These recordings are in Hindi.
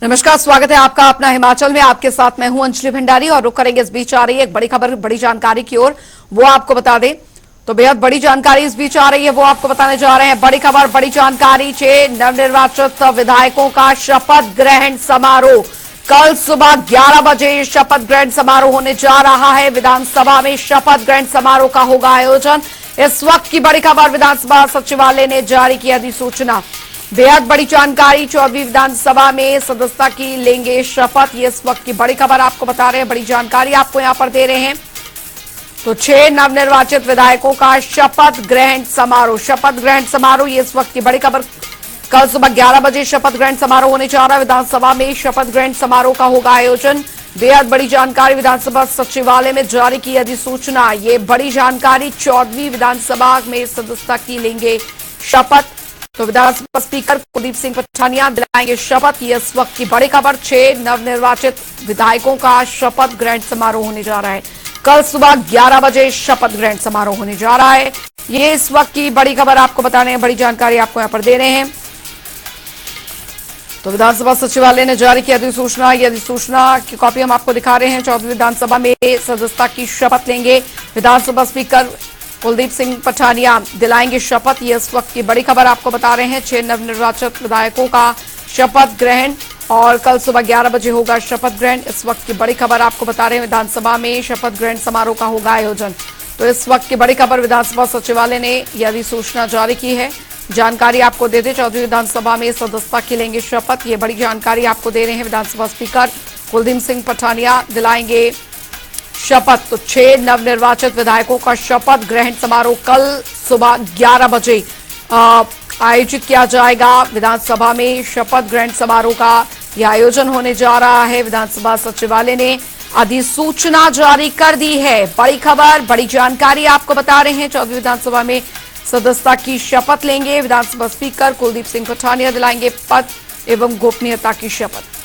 नमस्कार, स्वागत है आपका अपना हिमाचल में। आपके साथ मैं हूं अंजलि भंडारी और रुक करेंगे इस बीच आ रही है एक बड़ी खबर, बड़ी जानकारी की ओर, वो आपको बता दें तो बेहद बड़ी जानकारी इस बीच आ रही है, वो आपको बताने जा रहे हैं। बड़ी खबर, बड़ी जानकारी। 6 नवनिर्वाचित विधायकों का शपथ ग्रहण समारोह कल सुबह 11 बजे शपथ ग्रहण समारोह होने जा रहा है। विधानसभा में शपथ ग्रहण समारोह का होगा आयोजन। इस वक्त की बड़ी खबर, विधानसभा सचिवालय ने जारी की अधिसूचना। बेहद बड़ी जानकारी। 14वीं विधानसभा में सदस्यता की लेंगे शपथ, ये इस वक्त की बड़ी खबर आपको बता रहे हैं, बड़ी जानकारी आपको यहां पर दे रहे हैं। तो 6 नवनिर्वाचित विधायकों का शपथ ग्रहण समारोह, शपथ ग्रहण समारोह, ये इस वक्त की बड़ी खबर। कल सुबह 11 बजे शपथ ग्रहण समारोह होने जा रहा है। विधानसभा में शपथ ग्रहण समारोह का होगा आयोजन। बेहद बड़ी जानकारी, विधानसभा सचिवालय में जारी की अधिसूचना। ये बड़ी जानकारी, 14वीं विधानसभा में सदस्यता की लेंगे शपथ। तो विधानसभा स्पीकर कुलदीप सिंह पठानिया दिलाएंगे शपथ, ये इस वक्त की बड़ी खबर। 6 नवनिर्वाचित विधायकों का शपथ ग्रहण समारोह होने जा रहा है। कल सुबह 11 बजे शपथ ग्रहण समारोह होने जा रहा है। ये इस वक्त की बड़ी खबर आपको बताने हैं, बड़ी जानकारी आपको यहां पर दे रहे हैं। तो विधानसभा सचिवालय ने जारी की अधिसूचना। ये अधिसूचना की कॉपी हम आपको दिखा रहे हैं। 14वीं विधानसभा में सदस्यता की शपथ लेंगे विधानसभा स्पीकर कुलदीप सिंह पठानिया दिलाएंगे शपथ, ये इस वक्त की बड़ी खबर आपको बता रहे हैं। 6 नवनिर्वाचित विधायकों का शपथ ग्रहण और कल सुबह 11 बजे होगा शपथ ग्रहण। इस वक्त की बड़ी खबर आपको बता रहे हैं, विधानसभा में शपथ ग्रहण समारोह का होगा आयोजन। तो इस वक्त की बड़ी खबर, विधानसभा सचिवालय ने यह अधिसूचना जारी की है। जानकारी आपको दे दें, 14वीं विधानसभा में सदस्यता की लेंगे शपथ, ये बड़ी जानकारी आपको दे रहे हैं। विधानसभा स्पीकर कुलदीप सिंह पठानिया दिलाएंगे शपथ। तो 6 नवनिर्वाचित विधायकों का शपथ ग्रहण समारोह कल सुबह 11 बजे आयोजित किया जाएगा। विधानसभा में शपथ ग्रहण समारोह का यह आयोजन होने जा रहा है। विधानसभा सचिवालय ने अधिसूचना जारी कर दी है। बड़ी खबर, बड़ी जानकारी आपको बता रहे हैं। 14वीं विधानसभा में सदस्यता की शपथ लेंगे विधानसभा स्पीकर कुलदीप सिंह पठानिया दिलाएंगे पद एवं गोपनीयता की शपथ।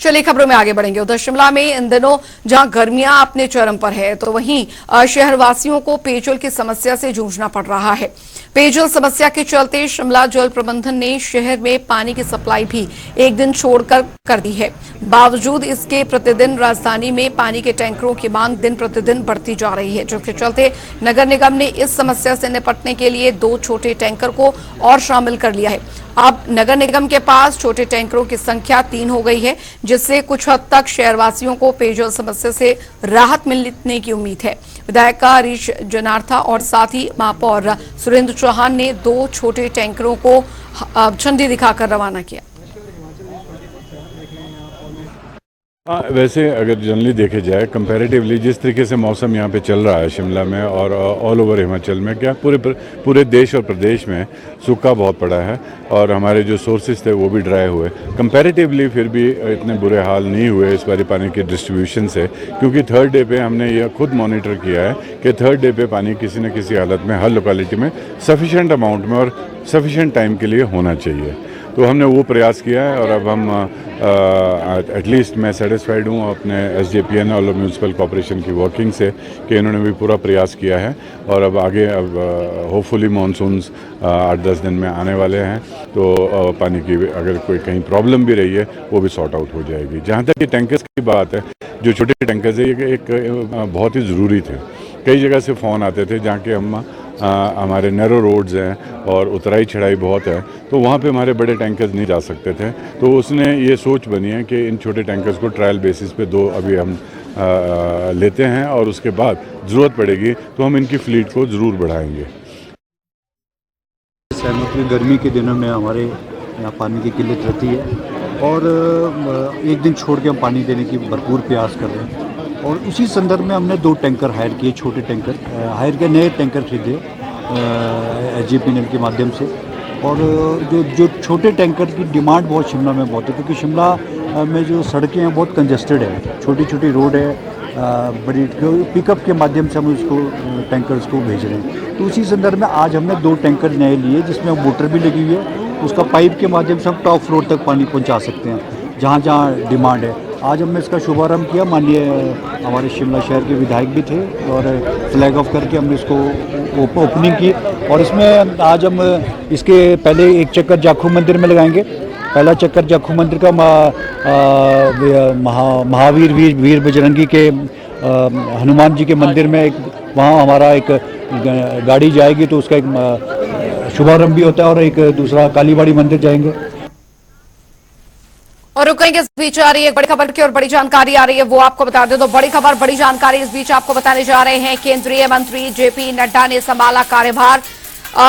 चलिए खबरों में आगे बढ़ेंगे। उधर शिमला में इन दिनों जहां गर्मियां अपने चरम पर है, तो वहीं शहरवासियों को पेयजल की समस्या से जूझना पड़ रहा है। पेयजल समस्या के चलते शिमला जल प्रबंधन ने शहर में पानी की सप्लाई भी एक दिन छोड़कर कर दी है। बावजूद इसके प्रतिदिन राजधानी में पानी के टैंकरों की मांग दिन प्रतिदिन बढ़ती जा रही है, जिसके चलते नगर निगम ने इस समस्या से निपटने के लिए 2 छोटे टैंकर को और शामिल कर लिया है। अब नगर निगम के पास छोटे टैंकरों की संख्या 3 हो गई है, जिससे कुछ हद तक शहरवासियों को पेयजल समस्या से राहत मिलने की उम्मीद है। विधायक हरीश जनार्था और साथ ही महापौर सुरेंद्र चौहान ने 2 छोटे टैंकरों को झंडी दिखाकर रवाना किया। हाँ, वैसे अगर जनरली देखे जाए कंपैरेटिवली जिस तरीके से मौसम यहाँ पे चल रहा है शिमला में और ऑल ओवर हिमाचल में, क्या पूरे देश और प्रदेश में सूखा बहुत पड़ा है और हमारे जो सोर्सेज थे वो भी ड्राई हुए। कंपैरेटिवली फिर भी इतने बुरे हाल नहीं हुए इस बारी पानी के डिस्ट्रीब्यूशन से, क्योंकि 3rd डे पे हमने यह खुद मॉनिटर किया है कि 3rd डे पे पानी किसी न किसी हालत में हर लोकेलिटी में सफिशेंट अमाउंट में और सफिशेंट टाइम के लिए होना चाहिए। तो हमने वो प्रयास किया है और अब हम एटलीस्ट मैं सेटिस्फाइड हूँ अपने SJPN और म्यूनसिपल कॉर्पोरेशन की वर्किंग से कि इन्होंने भी पूरा प्रयास किया है और अब आगे अब होपफुली मानसून्स 8-10 दिन में आने वाले हैं, तो पानी की अगर कोई कहीं प्रॉब्लम भी रही है वो भी सॉर्ट आउट हो जाएगी। जहाँ तक कि टैंकर्स की बात है, जो छोटे टैंकर्स है ये एक बहुत ही ज़रूरी थे। कई जगह से फ़ोन आते थे जहाँ के हमारे नैरो रोड्स हैं और उतराई चढ़ाई बहुत है, तो वहाँ पे हमारे बड़े टैंकर्स नहीं जा सकते थे। तो उसने ये सोच बनी है कि इन छोटे टैंकर्स को ट्रायल बेसिस पे 2 अभी हम लेते हैं और उसके बाद ज़रूरत पड़ेगी तो हम इनकी फ्लीट को ज़रूर बढ़ाएंगे। सहमत, गर्मी के दिनों में हमारे यहाँ पानी की किल्लत रहती है और एक दिन छोड़ के हम पानी देने की भरपूर प्रयास कर रहे हैं और उसी संदर्भ में हमने 2 टैंकर हायर किए, छोटे टैंकर हायर किए, नए टैंकर खरीदे SJPN के माध्यम से। और जो छोटे टैंकर की डिमांड बहुत शिमला में बहुत है, क्योंकि शिमला में जो सड़कें हैं बहुत कंजेस्टेड है, छोटी छोटी रोड है, बड़ी पिकअप के माध्यम से हम उसको टैंकर्स को भेज रहे हैं। तो उसी संदर्भ में आज हमने 2 टैंकर नए लिए, जिसमें मोटर भी लगी हुई है, उसका पाइप के माध्यम से हम टॉप फ्लोर तक पानी पहुँचा सकते हैं जहाँ जहाँ डिमांड है। आज हमने इसका शुभारंभ किया। माननीय हमारे शिमला शहर के विधायक भी थे और फ्लैग ऑफ करके हमने इसको ओपनिंग की। और इसमें आज हम इसके पहले एक चक्कर जाखू मंदिर में लगाएंगे। पहला चक्कर जाखू मंदिर का महावीर वीर बजरंगी के हनुमान जी के मंदिर में वहाँ हमारा एक गाड़ी जाएगी, तो उसका एक शुभारंभ भी होता है। और एक दूसरा कालीबाड़ी मंदिर जाएंगे। और रुकेंगे, इस बीच आ रही है बड़ी खबर की और बड़ी जानकारी आ रही है, वो आपको बता दें। तो बड़ी खबर बड़ी जानकारी इस बीच आपको बताने जा रहे हैं। केंद्रीय मंत्री जेपी नड्डा ने संभाला कार्यभार।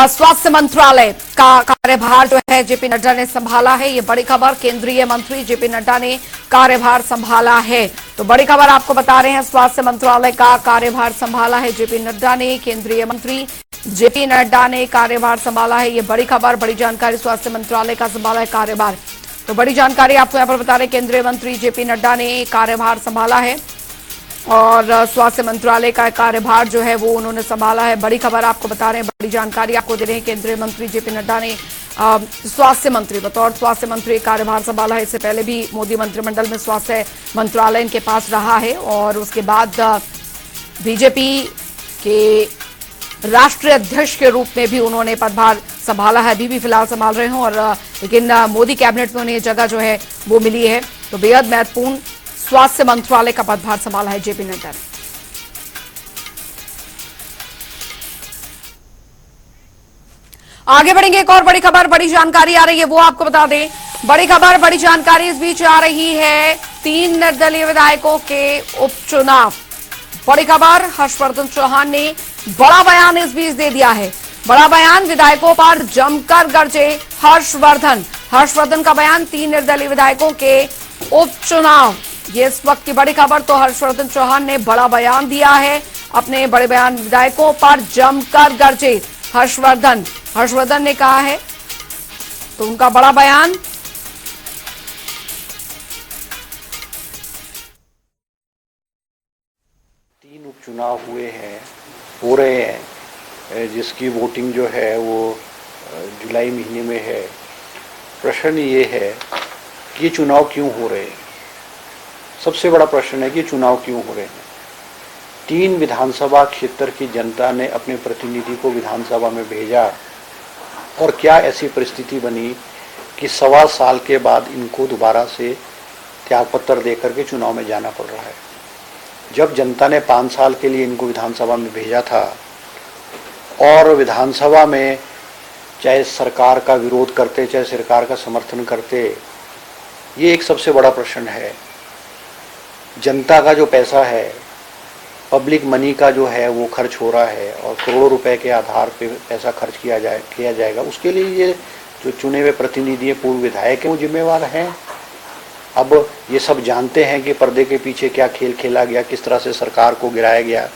स्वास्थ्य मंत्रालय का कार्यभार जो है जेपी नड्डा ने संभाला है। ये बड़ी खबर, केंद्रीय मंत्री जेपी नड्डा ने कार्यभार संभाला है। तो बड़ी खबर आपको बता रहे हैं, स्वास्थ्य मंत्रालय का कार्यभार संभाला है जेपी नड्डा ने। केंद्रीय मंत्री जेपी नड्डा ने कार्यभार संभाला है। ये बड़ी खबर, बड़ी जानकारी, स्वास्थ्य मंत्रालय का संभाला है कार्यभार। तो बड़ी जानकारी आपको यहां पर बता रहे, केंद्रीय मंत्री जेपी नड्डा ने कार्यभार संभाला है और स्वास्थ्य मंत्रालय का कार्यभार जो है वो उन्होंने संभाला है। बड़ी खबर आपको बता रहे हैं, बड़ी जानकारी आपको दे रहे हैं। केंद्रीय मंत्री जेपी नड्डा ने स्वास्थ्य मंत्री, बतौर स्वास्थ्य मंत्री कार्यभार संभाला है। इससे पहले भी मोदी मंत्रिमंडल में स्वास्थ्य मंत्रालय इनके पास रहा है और उसके बाद बीजेपी के राष्ट्रीय अध्यक्ष के रूप में भी उन्होंने पदभार संभाला है। अभी भी फिलहाल संभाल रहे हैं और लेकिन मोदी कैबिनेट में उन्हें जगह जो है वो मिली है। तो बेहद महत्वपूर्ण स्वास्थ्य मंत्रालय का पदभार संभाला है जेपी नड्डा ने। आगे बढ़ेंगे, एक और बड़ी खबर, बड़ी जानकारी आ रही है, वो आपको बता दें। बड़ी खबर, बड़ी जानकारी इस बीच आ रही है। 3 निर्दलीय विधायकों के उपचुनाव। बड़ी खबर, हर्षवर्धन चौहान ने बड़ा बयान इस बीच दे दिया है। बड़ा बयान, विधायकों पर जमकर गरजे हर्षवर्धन का बयान, 3 निर्दलीय विधायकों के उपचुनाव। ये इस वक्त की बड़ी खबर। तो हर्षवर्धन चौहान ने बड़ा बयान दिया है। अपने बड़े बयान, विधायकों पर जमकर गरजे हर्षवर्धन ने कहा है। तो उनका बड़ा बयान। उपचुनाव हो रहे हैं, जिसकी वोटिंग जो है वो जुलाई महीने में है। प्रश्न ये है कि ये चुनाव क्यों हो रहे हैं। सबसे बड़ा प्रश्न है कि चुनाव क्यों हो रहे हैं। 3 विधानसभा क्षेत्र की जनता ने अपने प्रतिनिधि को विधानसभा में भेजा और क्या ऐसी परिस्थिति बनी कि 1.25 साल के बाद इनको दोबारा से त्यागपत्र देकर के चुनाव में जाना पड़ रहा है। जब जनता ने 5 साल के लिए इनको विधानसभा में भेजा था और विधानसभा में चाहे सरकार का विरोध करते, चाहे सरकार का समर्थन करते, ये एक सबसे बड़ा प्रश्न है। जनता का जो पैसा है, पब्लिक मनी का जो है वो खर्च हो रहा है और करोड़ों रुपए के आधार पे पैसा खर्च किया जाएगा। उसके लिए ये जो चुने हुए प्रतिनिधि पूर्व विधायक हैं वो जिम्मेवार हैं। अब ये सब जानते हैं कि पर्दे के पीछे क्या खेल खेला गया, किस तरह से सरकार को गिराया गया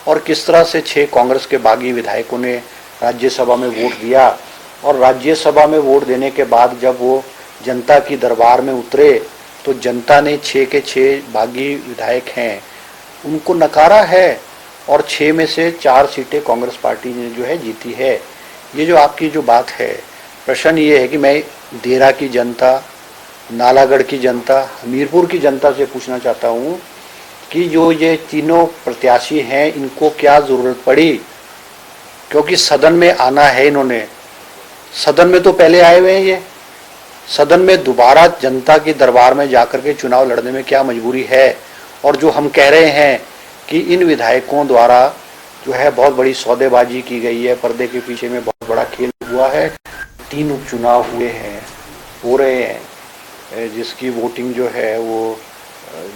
और किस तरह से 6 कांग्रेस के बागी विधायकों ने राज्यसभा में वोट दिया। और राज्यसभा में वोट देने के बाद जब वो जनता की दरबार में उतरे तो जनता ने 6 के 6 बागी विधायक हैं उनको नकारा है और 6 में से 4 सीटें कांग्रेस पार्टी ने जो है जीती है। ये जो आपकी जो बात है, प्रश्न ये है कि मैं देरा की जनता, नालागढ़ की जनता, हमीरपुर की जनता से पूछना चाहता हूँ कि जो ये तीनों प्रत्याशी हैं इनको क्या ज़रूरत पड़ी, क्योंकि सदन में आना है इन्होंने। सदन में तो पहले आए हुए हैं, ये सदन में दोबारा जनता के दरबार में जाकर के चुनाव लड़ने में क्या मजबूरी है। और जो हम कह रहे हैं कि इन विधायकों द्वारा जो है बहुत बड़ी सौदेबाजी की गई है, पर्दे के पीछे में बहुत बड़ा खेल हुआ है। 3 उपचुनाव हो रहे हैं, जिसकी वोटिंग जो है वो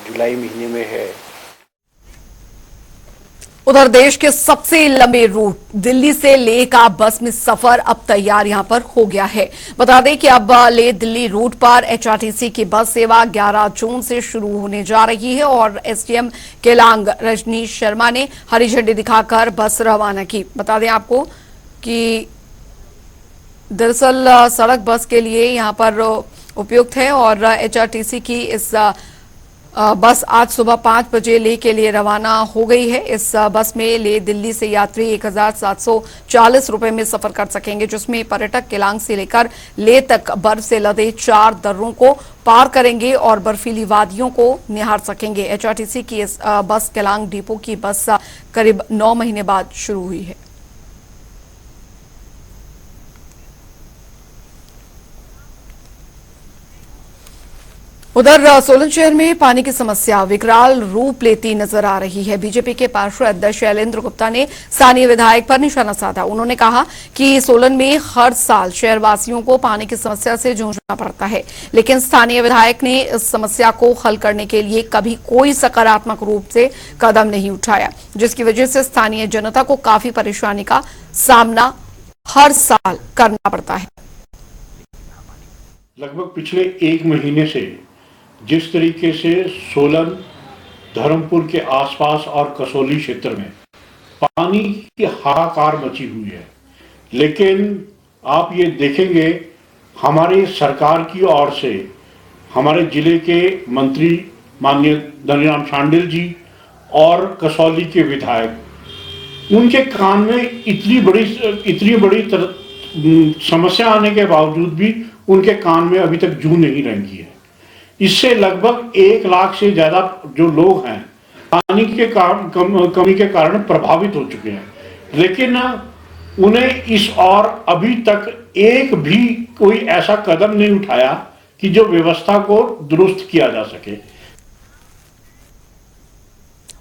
जुलाई महीने में है। उधर देश के सबसे लंबे रूट दिल्ली से लेह का बस में सफर अब तैयार यहां पर हो गया है। बता दें कि अब लेह दिल्ली रूट पर एचआरटीसी की बस सेवा 11 जून से शुरू होने जा रही है और एसडीएम केलांग रजनीश शर्मा ने हरी झंडी दिखाकर बस रवाना की। बता दें आपको कि दरअसल सड़क बस के लिए यहां पर उपयुक्त है और एचआरटीसी की इस बस आज सुबह 5 बजे लेह के लिए रवाना हो गई है। इस बस में लेह दिल्ली से यात्री 1740 रुपए में सफर कर सकेंगे, जिसमें पर्यटक केलांग से लेकर लेह तक बर्फ से लदे 4 दर्रों को पार करेंगे और बर्फीली वादियों को निहार सकेंगे। एचआरटीसी की इस बस केलांग डिपो की बस करीब 9 महीने बाद शुरू हुई है। उधर सोलन शहर में पानी की समस्या विकराल रूप लेती नजर आ रही है। बीजेपी के पार्षद शैलेंद्र गुप्ता ने स्थानीय विधायक पर निशाना साधा। उन्होंने कहा कि सोलन में हर साल शहरवासियों को पानी की समस्या से जूझना पड़ता है, लेकिन स्थानीय विधायक ने इस समस्या को हल करने के लिए कभी कोई सकारात्मक रूप से कदम नहीं उठाया, जिसकी वजह से स्थानीय जनता को काफी परेशानी का सामना हर साल करना पड़ता है। लगभग पिछले 1 महीने से जिस तरीके से सोलन, धर्मपुर के आसपास और कसौली क्षेत्र में पानी की हाहाकार मची हुई है, लेकिन आप ये देखेंगे हमारी सरकार की ओर से हमारे जिले के मंत्री माननीय धनीराम शांडिल जी और कसौली के विधायक, उनके कान में इतनी बड़ी समस्या आने के बावजूद भी उनके कान में अभी तक जू नहीं रेंगी है। इससे लगभग 1 लाख से ज्यादा जो लोग हैं पानी के कमी के कारण प्रभावित हो चुके हैं, लेकिन उन्हें इस और अभी तक एक भी कोई ऐसा कदम नहीं उठाया कि जो व्यवस्था को दुरुस्त किया जा सके।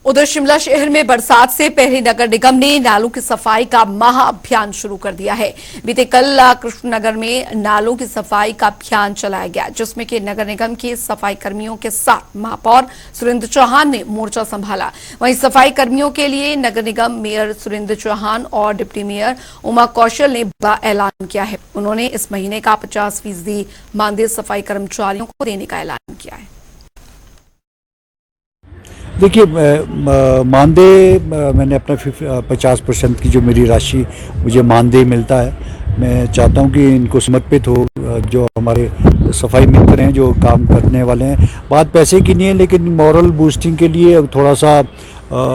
उधर शिमला शहर में बरसात से पहले नगर निगम ने नालों की सफाई का महाअभियान शुरू कर दिया है। बीते कल कृष्णनगर में नालों की सफाई का अभियान चलाया गया, जिसमें कि नगर निगम के सफाई कर्मियों के साथ महापौर सुरेंद्र चौहान ने मोर्चा संभाला। वहीं सफाई कर्मियों के लिए नगर निगम मेयर सुरेंद्र चौहान और डिप्टी मेयर उमा कौशल ने बड़ा ऐलान किया है। उन्होंने इस महीने का 50% मानदेय सफाई कर्मचारियों को देने का ऐलान किया है। देखिए, मानदेय मैंने अपना 50% की जो मेरी राशि मुझे मानदेय मिलता है, मैं चाहता हूं कि इनको समर्पित हो। जो हमारे सफाई मित्र हैं, जो काम करने वाले हैं, बात पैसे की नहीं है, लेकिन मॉरल बूस्टिंग के लिए थोड़ा सा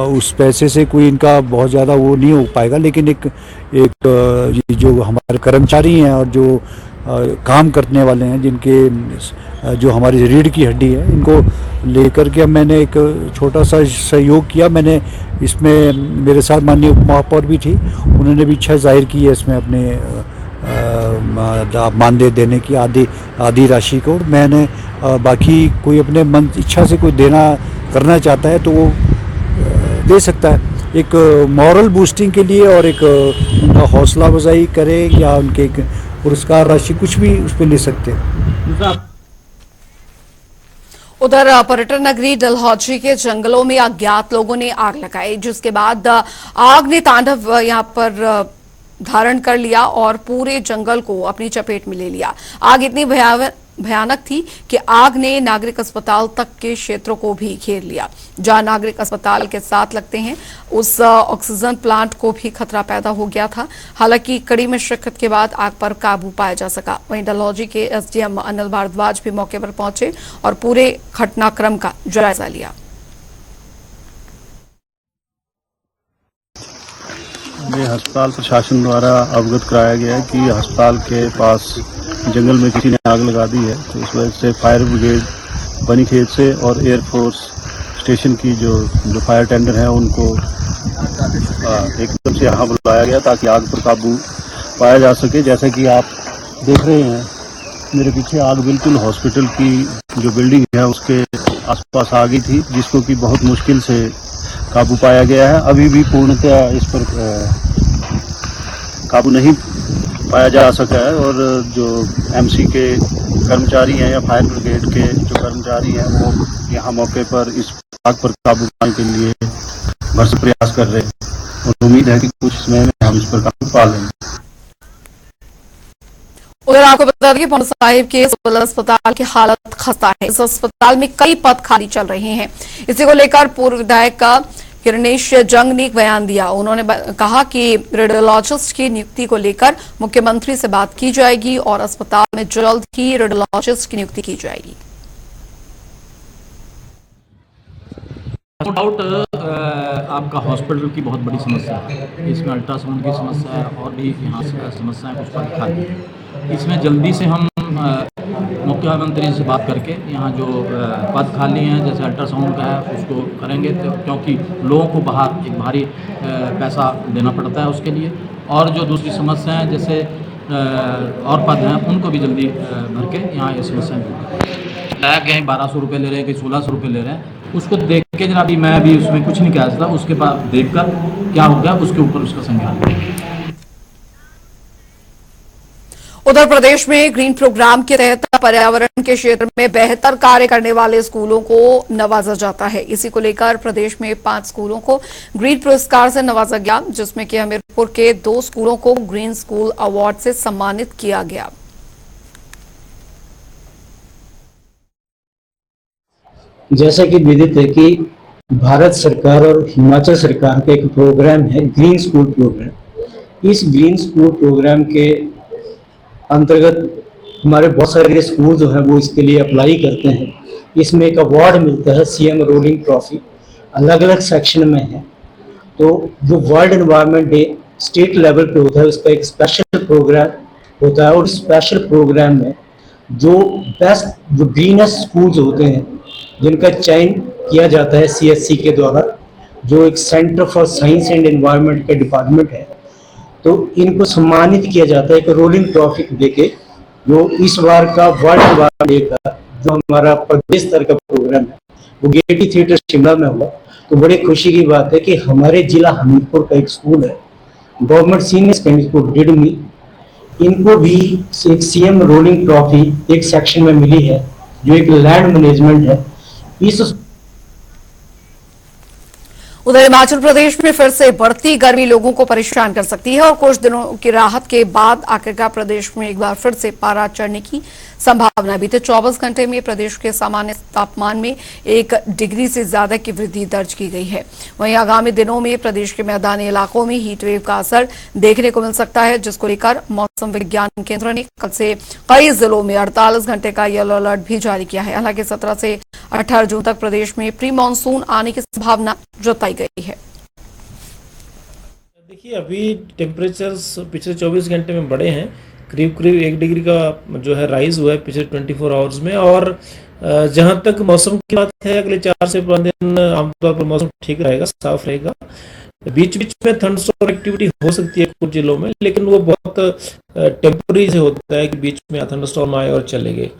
उस पैसे से कोई इनका बहुत ज़्यादा वो नहीं हो पाएगा, लेकिन एक जो हमारे कर्मचारी हैं और जो काम करने वाले हैं, जिनके जो हमारी रीढ़ की हड्डी है, इनको लेकर के मैंने एक छोटा सा सहयोग किया। मैंने इसमें मेरे साथ माननीय उप महापौर भी थी, उन्होंने भी इच्छा जाहिर की है इसमें अपने मानदेय देने की आधी राशि को। मैंने बाकी कोई अपने मन इच्छा से कोई करना चाहता है तो वो दे सकता है, एक मॉरल बूस्टिंग के लिए, और एक उनका हौसला अफजाई करे या उनके एक पुरस्कार राशि कुछ भी उस पर ले सकते हैं। उधर पर्यटन नगरी डलहौजी के जंगलों में अज्ञात लोगों ने आग लगाई, जिसके बाद आग ने तांडव यहां पर धारण कर लिया और पूरे जंगल को अपनी चपेट में ले लिया। आग इतनी भयानक थी कि आग ने नागरिक अस्पताल तक के क्षेत्रों को भी घेर लिया। जहां नागरिक अस्पताल के साथ लगते हैं उस ऑक्सीजन प्लांट को भी खतरा पैदा हो गया था। हालांकि कड़ी मशक्कत के बाद आग पर काबू पाया जा सका। वहीं डलहौजी के एसडीएम अनिल भारद्वाज भी मौके पर पहुंचे और पूरे घटनाक्रम का जायजा लिया। ये अस्पताल प्रशासन द्वारा अवगत कराया गया है कि अस्पताल के पास जंगल में किसी ने आग लगा दी है, तो इस वजह से फायर ब्रिगेड बनीखेत से और एयरफोर्स स्टेशन की जो फायर टेंडर हैं उनको एकदम से यहाँ बुलाया गया ताकि आग पर काबू पाया जा सके। जैसा कि आप देख रहे हैं मेरे पीछे, आग बिल्कुल हॉस्पिटल की जो बिल्डिंग है उसके आसपास आ गई थी, जिसको कि बहुत मुश्किल से काबू पाया गया है। अभी भी पूर्णतः इस पर काबू नहीं पाया जा सका है, और जो एमसी के कर्मचारी हैं या फायर ब्रिगेड के जो कर्मचारी हैं वो यहाँ मौके पर इस आग पर काबू पाने के लिए भरसक प्रयास कर रहे हैं, और उम्मीद है कि कुछ समय में हम इस पर काबू पा लेंगे। उधर आपको बता दें कि पौंटा साहिब के सिविल अस्पताल की हालत खस्ता है। इस अस्पताल में कई पद खाली चल रहे हैं। इसी को लेकर पूर्व विधायक किरणेश जंग ने एक बयान दिया। उन्होंने कहा कि रेडियोलॉजिस्ट की नियुक्ति को लेकर मुख्यमंत्री से बात की जाएगी और अस्पताल में जल्द ही रेडियोलॉजिस्ट की नियुक्ति की जाएगी। नो डाउट आपका हॉस्पिटल की बहुत बड़ी समस्या है। इसमें अल्ट्रासाउंड की समस्या है और भी यहाँ से समस्याएं कुछ पद खाली है। इसमें जल्दी से हम मुख्यमंत्री से बात करके यहाँ जो पद खाली हैं जैसे अल्ट्रासाउंड का है उसको करेंगे, तो क्योंकि लोगों को बाहर एक भारी पैसा देना पड़ता है उसके लिए। और जो दूसरी समस्या है जैसे और पद हैं उनको भी जल्दी भर के यहाँ ये समस्याएं लाया गए हैं। 1200 रुपये ले रहे हैं, कहीं 1600 रुपये ले रहे हैं। उसको देख के जरा अभी मैं अभी उसमें कुछ नहीं कह सकता, उसके बाद देखकर क्या हो गया उसके ऊपर उसका संज्ञान लेंगे। उधर प्रदेश में ग्रीन प्रोग्राम के तहत पर्यावरण के क्षेत्र में बेहतर कार्य करने वाले स्कूलों को नवाजा जाता है। इसी को लेकर प्रदेश में 5 स्कूलों को ग्रीन पुरस्कार से नवाजा गया, जिसमें कि हमीरपुर के 2 स्कूलों को ग्रीन स्कूल अवार्ड से सम्मानित किया गया। जैसा कि विदित है कि भारत सरकार और हिमाचल सरकार का एक प्रोग्राम है ग्रीन स्कूल प्रोग्राम। इस ग्रीन स्कूल प्रोग्राम के अंतर्गत हमारे बहुत सारे स्कूल जो है वो इसके लिए अप्लाई करते हैं। इसमें एक अवार्ड मिलता है, सीएम रोलिंग ट्रॉफी, अलग अलग सेक्शन में है। तो जो world environment day state level पे होता है उसका एक स्पेशल प्रोग्राम होता है, और स्पेशल प्रोग्राम में जो बेस्ट जो ग्रीनेस्ट स्कूल्स होते हैं जिनका चयन किया जाता है CSC के द्वारा, जो एक centre for science and environment का डिपार्टमेंट है, तो इनको सम्मानित किया जाता है एक रोलिंग ट्रॉफी देके। जो इस बार का वर्ल्ड एनवायरनमेंट डे का जो हमारा प्रदेश स्तर का प्रोग्राम है वो गेयटी थिएटर शिमला में हुआ। तो बड़ी खुशी की बात है कि हमारे जिला हमीरपुर का एक स्कूल है गवर्नमेंट सीनियर सेकेंडरी स्कूल डिडमी, इनको भी एक सीएम रोलिंग ट्रॉफी एक सेक्शन में मिली है जो एक लैंड मैनेजमेंट है। इस उधर हिमाचल प्रदेश में फिर से बढ़ती गर्मी लोगों को परेशान कर सकती है और कुछ दिनों की राहत के बाद आखिरकार प्रदेश में एक बार फिर से पारा चढ़ने की संभावना। बीते 24 घंटे में प्रदेश के सामान्य तापमान में 1 डिग्री से ज्यादा की वृद्धि दर्ज की गई है। वहीं आगामी दिनों में प्रदेश के मैदानी इलाकों में हीट वेव का असर देखने को मिल सकता है, जिसको लेकर मौसम विज्ञान केंद्र ने कल से कई जिलों में 48 घंटे का येलो अलर्ट भी जारी किया है। हालांकि 17 से 18 जून तक प्रदेश में प्री मानसून आने की संभावना जताई गई है। देखिए अभी टेम्परेचर्स पिछले 24 घंटे में बढ़े हैं, करीब 1 डिग्री का जो है राइज हुआ है पिछले 24 आवर्स में। और जहां तक मौसम की बात है अगले 4 से 5 दिन आमतौर पर मौसम ठीक रहेगा, साफ रहेगा। बीच बीच में थंडरस्टॉर्म एक्टिविटी हो सकती है कुछ जिलों में, लेकिन वो बहुत टेम्पररी से होता है कि बीच में थंडरस्टॉर्म आए और चले गए।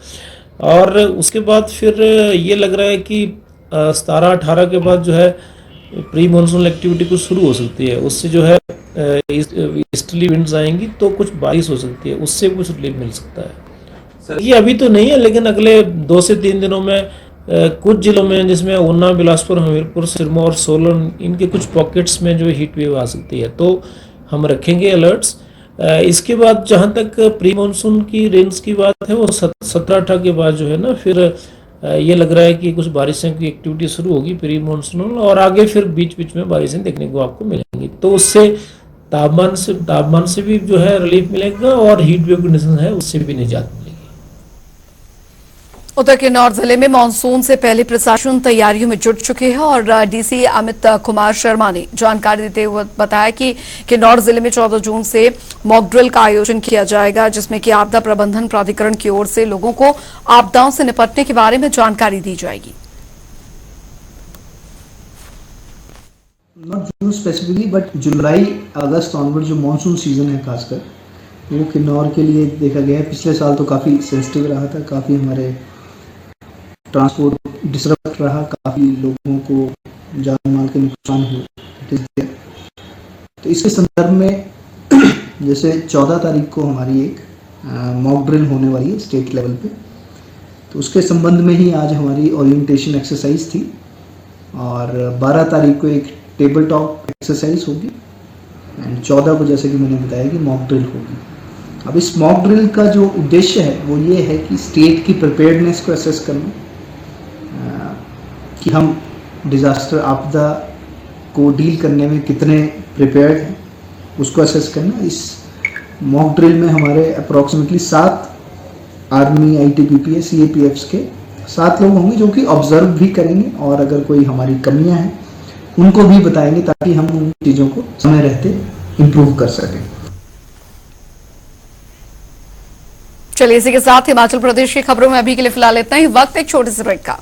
और उसके बाद फिर ये लग रहा है कि 17-18 के बाद जो है प्री मानसून एक्टिविटी कुछ शुरू हो सकती है। उससे जो है ईस्टर्ली विंड्स आएंगी तो कुछ बारिश हो सकती है, उससे कुछ रिलीफ मिल सकता है। ये अभी तो नहीं है, लेकिन अगले 2 से 3 दिनों में कुछ जिलों में जिसमें ऊना, बिलासपुर, हमीरपुर, सिरमौर, सोलन, इनके कुछ पॉकेट्स में जो हीट वेव आ सकती है, तो हम रखेंगे अलर्ट्स। इसके बाद जहाँ तक प्री मानसून की रेंज की बात है वो 17-18 के बाद जो है ना फिर ये लग रहा है कि कुछ बारिशों की एक्टिविटी शुरू होगी प्री मानसून, और आगे फिर बीच बीच में बारिशें देखने को आपको मिलेंगी। तो उससे तापमान से भी जो है रिलीफ मिलेगा और हीट वेव कंडीशन है उससे भी निजात मिलेगी। उधर किन्नौर जिले में मानसून से पहले प्रशासन तैयारियों में जुट चुके हैं और डीसी अमित कुमार शर्मा ने जानकारी देते हुए बताया कि किन्नौर जिले में 14 जून से मॉक ड्रिल का आयोजन किया जाएगा, जिसमें कि आपदा प्रबंधन प्राधिकरण की ओर से लोगों को आपदाओं से निपटने के बारे में जानकारी दी जाएगी। Not June specifically but July August onward जो मानसून सीजन है खासकर वो किन्नौर के लिए देखा गया है। पिछले साल तो काफ़ी सेंसिटिव रहा था, काफ़ी हमारे ट्रांसपोर्ट डिसरप्ट रहा, काफ़ी लोगों को जान माल के नुकसान हुए। तो इसके संदर्भ में जैसे 14 तारीख को हमारी एक मॉक ड्रिल होने वाली है स्टेट लेवल पे, तो उसके संबंध में ही आज हमारी ओरिएंटेशन एक्सरसाइज थी। और 12 तारीख को एक टेबल टॉप एक्सरसाइज होगी एंड 14 को जैसे कि मैंने बताया कि मॉक ड्रिल होगी। अब इस मॉक ड्रिल का जो उद्देश्य है वो ये है कि स्टेट की प्रिपेयर्डनेस को असेस करना, कि हम डिज़ास्टर आपदा को डील करने में कितने प्रिपेयर्ड हैं उसको असेस करना। इस मॉक ड्रिल में हमारे अप्रॉक्सीमेटली 7 आर्मी, ITBP, CAPFs के 7 लोग होंगे जो कि ऑब्जर्व भी करेंगे और अगर कोई हमारी कमियां हैं उनको भी बताएंगे ताकि हम उन चीज़ों को समय रहते इम्प्रूव कर सकें। चलिए इसी के साथ हिमाचल प्रदेश की खबरों में अभी के लिए फिलहाल इतना ही। वक्त एक छोटे से ब्रेक का।